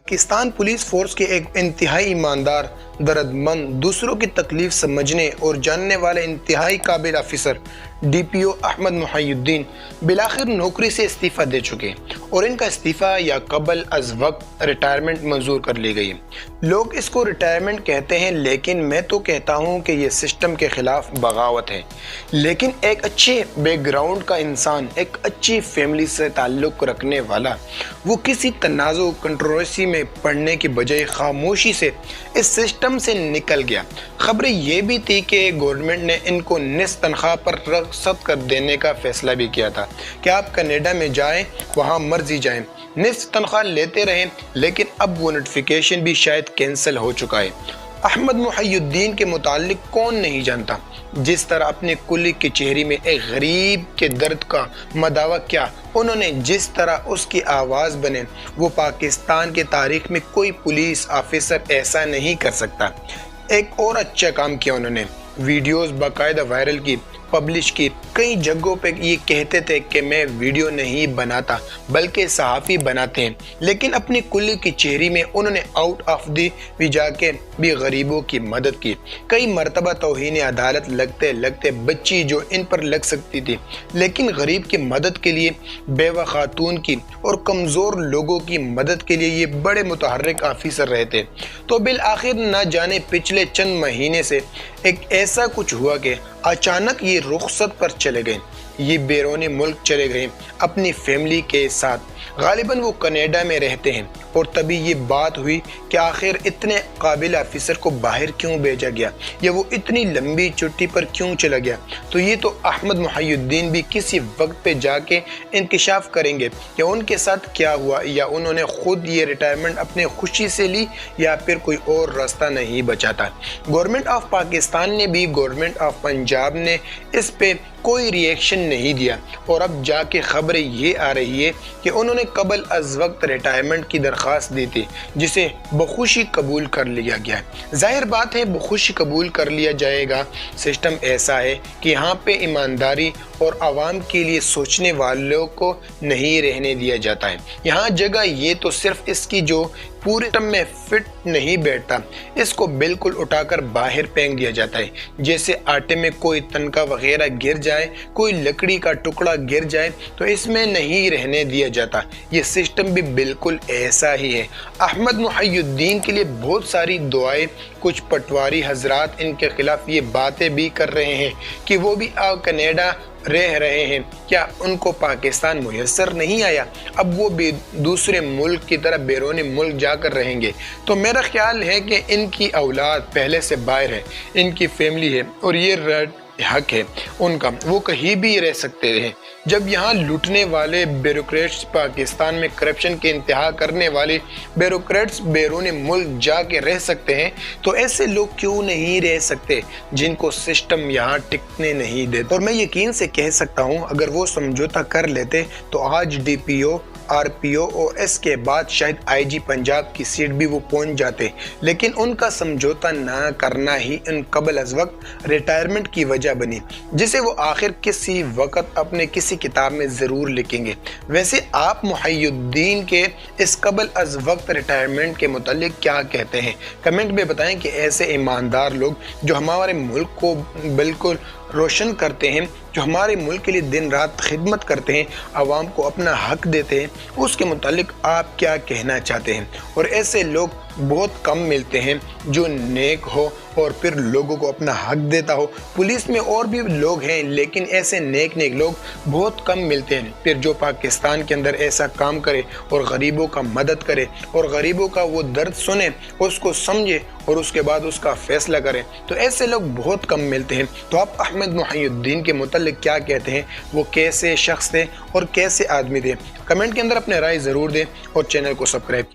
Pakistan police force के एक इंतहाई ईमानदार, दर्दमंद, दूसरों की तकलीफ समझने और जानने वाले इंतहाई काबिल ऑफिसर DPO अहमद मुहय्यिद्दीन बिलाखिर नौकरी से इस्तीफ़ा दे चुके और इनका इस्तीफ़ा या कबल अज़ वक्त रिटायरमेंट मंजूर कर ली गई। लोग इसको रिटायरमेंट कहते हैं, लेकिन मैं तो कहता हूँ कि ये सिस्टम के ख़िलाफ़ बगावत है। लेकिन एक अच्छे बैकग्राउंड का इंसान, एक अच्छी फैमिली से ताल्लुक़ रखने वाला, वो किसी तनाज़ो कंट्रोवर्सी में पड़ने की बजाय खामोशी से इस सिस्टम से निकल गया। खबरें ये भी थी कि गवर्नमेंट ने इनको निस्फ तनख्वाह पर रुखसत कर देने का फैसला भी किया था कि आप कनाडा में जाएं, वहाँ मर्जी जाएं, निस्फ तनख्वाह लेते रहें। लेकिन अब वो नोटिफिकेशन भी शायद कैंसिल हो चुका है। अहमद मुहय्यिद्दीन के मुतालिक कौन नहीं जानता, जिस तरह अपने कुली की चेहरे में एक गरीब के दर्द का मदावा किया उन्होंने, जिस तरह उसकी आवाज़ बने, वो पाकिस्तान की तारीख में कोई पुलिस ऑफिसर ऐसा नहीं कर सकता। एक और अच्छा काम किया उन्होंने, वीडियोस बाकायदा वायरल की, पब्लिश की। कई जगहों पे ये कहते थे कि मैं वीडियो नहीं बनाता बल्कि सहाफ़ी बनाते हैं, लेकिन अपनी कुल्ली की चेहरे में उन्होंने आउट ऑफ दी भी जाके भी गरीबों की मदद की। कई मरतबा तौहीन अदालत लगते लगते बच्ची जो इन पर लग सकती थी, लेकिन गरीब की मदद के लिए, बेवा खातून की और कमज़ोर लोगों की मदद के लिए ये बड़े मुतहर्रिक ऑफिसर रहे थे। तो बिल आखिर न जाने पिछले चंद महीने से एक ऐसा कुछ हुआ कि अचानक ये रुखसत पर चले गए, ये बैरूनी मुल्क चले गए अपनी फैमिली के साथ। गालिबन वो कनाडा में रहते हैं और तभी ये बात हुई कि आखिर इतने काबिल ऑफिसर को बाहर क्यों भेजा गया या वो इतनी लंबी छुट्टी पर क्यों चला गया। तो ये तो अहमद मुहय्यिद्दीन भी किसी वक्त पे जाके इंकशाफ करेंगे कि उनके साथ क्या हुआ, या उन्होंने खुद ये रिटायरमेंट अपने खुशी से ली या फिर कोई और रास्ता नहीं बचा था। गवर्नमेंट ऑफ पाकिस्तान ने भी, गवर्नमेंट ऑफ पंजाब ने इस पे कोई रिएक्शन नहीं दिया और अब जाके खबरें ये आ रही है कि उन्होंने कबल अज़ वक्त रिटायरमेंट की दरख्वास्त दी थी, जिसे बखुशी कबूल कर लिया गया है। जाहिर बात है बखुशी कबूल कर लिया जाएगा। सिस्टम ऐसा है कि यहाँ पे ईमानदारी और आवाम के लिए सोचने वालों को नहीं रहने दिया जाता है। यहाँ जगह ये तो सिर्फ इसकी जो पूरे सिस्टम में फिट नहीं बैठता, इसको बिल्कुल उठाकर बाहर फेंक दिया जाता है। जैसे आटे में कोई तनका वगैरह गिर जाए, कोई लकड़ी का टुकड़ा गिर जाए, तो इसमें नहीं रहने दिया जाता। ये सिस्टम भी बिल्कुल ऐसा ही है। अहमद मुहय्यिद्दीन के लिए बहुत सारी दुआएं, कुछ पटवारी हजरात इनके खिलाफ ये बातें भी कर रहे हैं कि वो भी कनाडा रह रहे हैं, क्या उनको पाकिस्तान मुयस्सर नहीं आया, अब वो भी दूसरे मुल्क की तरह बैरूनी मुल्क जाकर रहेंगे। तो मेरा ख्याल है कि इनकी औलाद पहले से बाहर है, इनकी फैमिली है और ये हक है उनका, वो कहीं भी रह सकते हैं। जब यहाँ लूटने वाले ब्यूरोक्रेट्स, पाकिस्तान में करप्शन के इंतहा करने वाले ब्यूरोक्रेट्स बैरूनी मुल्क जाके रह सकते हैं, तो ऐसे लोग क्यों नहीं रह सकते जिनको सिस्टम यहाँ टिकने नहीं देता। और मैं यकीन से कह सकता हूँ अगर वो समझौता कर लेते तो आज DPO, RPO और इसके बाद शायद IG पंजाब की सीट भी वो पहुंच जाते, लेकिन उनका समझौता ना करना ही इन कबल अज़ वक्त रिटायरमेंट की वजह बनी, जिसे वो आखिर किसी वक्त अपने किसी किताब में ज़रूर लिखेंगे। वैसे आप मुहय्यिद्दीन के इस कबल अज़ वक्त रिटायरमेंट के मुतालिक क्या कहते हैं, कमेंट में बताएं कि ऐसे ईमानदार लोग जो हमारे मुल्क को बिल्कुल रोशन करते हैं, जो हमारे मुल्क के लिए दिन रात खिदमत करते हैं, आवाम को अपना हक देते हैं, उसके मुतालिक आप क्या कहना चाहते हैं। और ऐसे लोग बहुत कम मिलते हैं जो नेक हो और फिर लोगों को अपना हक देता हो। पुलिस में और भी लोग हैं, लेकिन ऐसे नेक लोग बहुत कम मिलते हैं फिर जो पाकिस्तान के अंदर ऐसा काम करे और गरीबों का मदद करे और गरीबों का वो दर्द सुने, उसको समझे और उसके बाद उसका फैसला करें। तो ऐसे लोग बहुत कम मिलते हैं। तो आप अहमद मुहय्यिद्दीन के मुतालिक क्या कहते हैं, वो कैसे शख्स थे और कैसे आदमी थे, कमेंट के अंदर अपने राय ज़रूर दें और चैनल को सब्सक्राइब